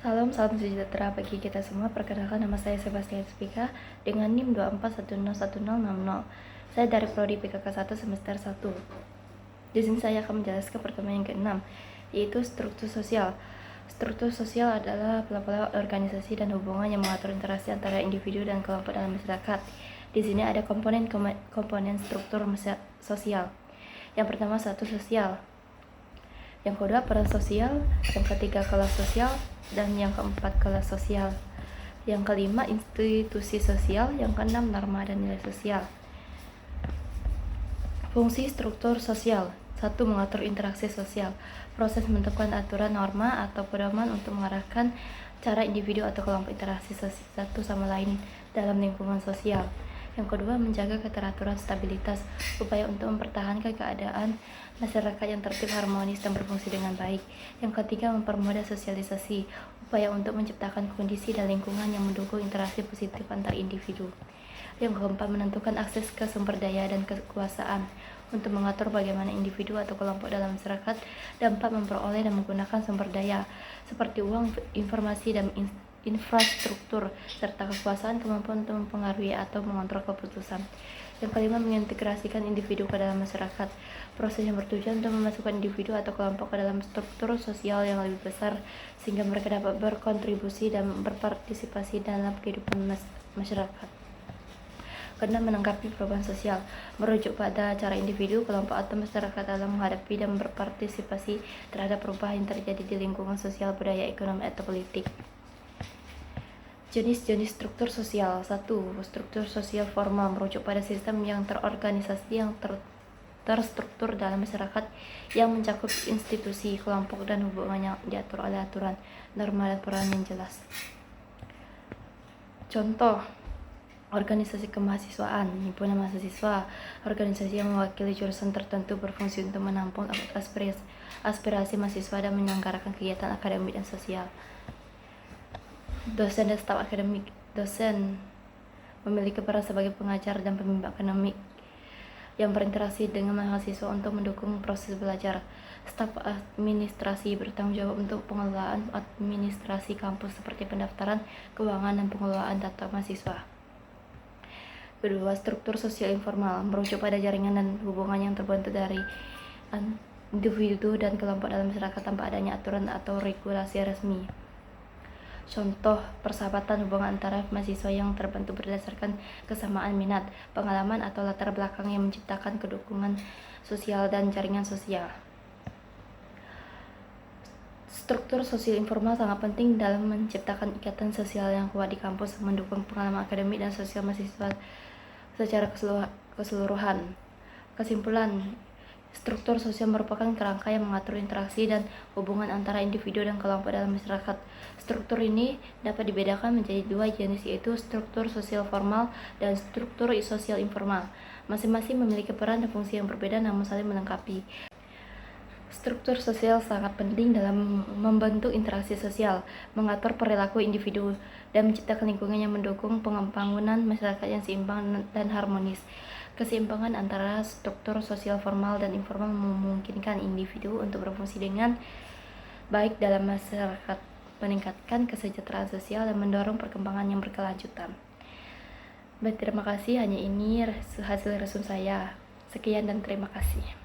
Salam sejahtera bagi kita semua. Perkenalkan, nama saya Sebastian Spika dengan NIM 24101060. Saya dari Prodi PKK 1 semester 1. Di sini saya akan menjelaskan pertemuan yang ke-6, yaitu struktur sosial. Struktur sosial adalah pola-pola organisasi dan hubungan yang mengatur interaksi antara individu dan kelompok dalam masyarakat. Di sini ada komponen struktur sosial. Yang pertama, status sosial. Yang kedua, peran sosial. Yang ketiga, kelas sosial. Dan yang keempat, kelas sosial. Yang kelima, institusi sosial. Yang keenam, norma dan nilai sosial. Fungsi struktur sosial. 1. Mengatur interaksi sosial. Proses menentukan aturan, norma, atau pedoman untuk mengarahkan cara individu atau kelompok interaksi satu sama lain dalam lingkungan sosial. Yang kedua, menjaga keteraturan stabilitas, upaya untuk mempertahankan keadaan masyarakat yang tertib, harmonis, dan berfungsi dengan baik. Yang ketiga, mempermudah sosialisasi, upaya untuk menciptakan kondisi dan lingkungan yang mendukung interaksi positif antar individu. Yang keempat, menentukan akses ke sumber daya dan kekuasaan, untuk mengatur bagaimana individu atau kelompok dalam masyarakat dapat memperoleh dan menggunakan sumber daya, seperti uang, informasi, dan infrastruktur, serta kekuasaan, kemampuan untuk mempengaruhi atau mengontrol keputusan. Yang kelima, mengintegrasikan individu ke dalam masyarakat, proses yang bertujuan untuk memasukkan individu atau kelompok ke dalam struktur sosial yang lebih besar, sehingga mereka dapat berkontribusi dan berpartisipasi dalam kehidupan masyarakat. Karena menanggapi perubahan sosial, merujuk pada cara individu, kelompok, atau masyarakat dalam menghadapi dan berpartisipasi terhadap perubahan yang terjadi di lingkungan sosial, budaya, ekonomi, atau politik. Jenis-jenis struktur sosial. 1. Struktur sosial formal, merujuk pada sistem yang terorganisasi yang terstruktur dalam masyarakat, yang mencakup institusi, kelompok, dan hubungan yang diatur oleh aturan, norma, dan peran yang jelas. Contoh: organisasi kemahasiswaan, himpunan mahasiswa, organisasi yang mewakili jurusan tertentu, berfungsi untuk menampung aspirasi mahasiswa dan menyelenggarakan kegiatan akademik dan sosial. Dosen dan staf akademik. Dosen memiliki peran sebagai pengajar dan pembimbing akademik yang berinteraksi dengan mahasiswa untuk mendukung proses belajar. Staf administrasi bertanggung jawab untuk pengelolaan administrasi kampus seperti pendaftaran, keuangan, dan pengelolaan data mahasiswa. Kedua, struktur sosial informal, merujuk pada jaringan dan hubungan yang terbentuk dari individu dan kelompok dalam masyarakat tanpa adanya aturan atau regulasi resmi. Contoh: persahabatan, hubungan antara mahasiswa yang terbentuk berdasarkan kesamaan minat, pengalaman, atau latar belakang yang menciptakan kedukungan sosial dan jaringan sosial. Struktur sosial informal sangat penting dalam menciptakan ikatan sosial yang kuat di kampus, mendukung pengalaman akademik dan sosial mahasiswa secara keseluruhan. Kesimpulan: struktur sosial merupakan kerangka yang mengatur interaksi dan hubungan antara individu dan kelompok dalam masyarakat. Struktur ini dapat dibedakan menjadi dua jenis, yaitu struktur sosial formal dan struktur sosial informal. Masing-masing memiliki peran dan fungsi yang berbeda namun saling melengkapi. Struktur sosial sangat penting dalam membentuk interaksi sosial, mengatur perilaku individu, dan menciptakan lingkungan yang mendukung pembangunan masyarakat yang seimbang dan harmonis. Keseimbangan antara struktur sosial formal dan informal memungkinkan individu untuk berfungsi dengan baik dalam masyarakat, meningkatkan kesejahteraan sosial, dan mendorong perkembangan yang berkelanjutan. Baik, terima kasih. Hanya ini hasil resum saya. Sekian dan terima kasih.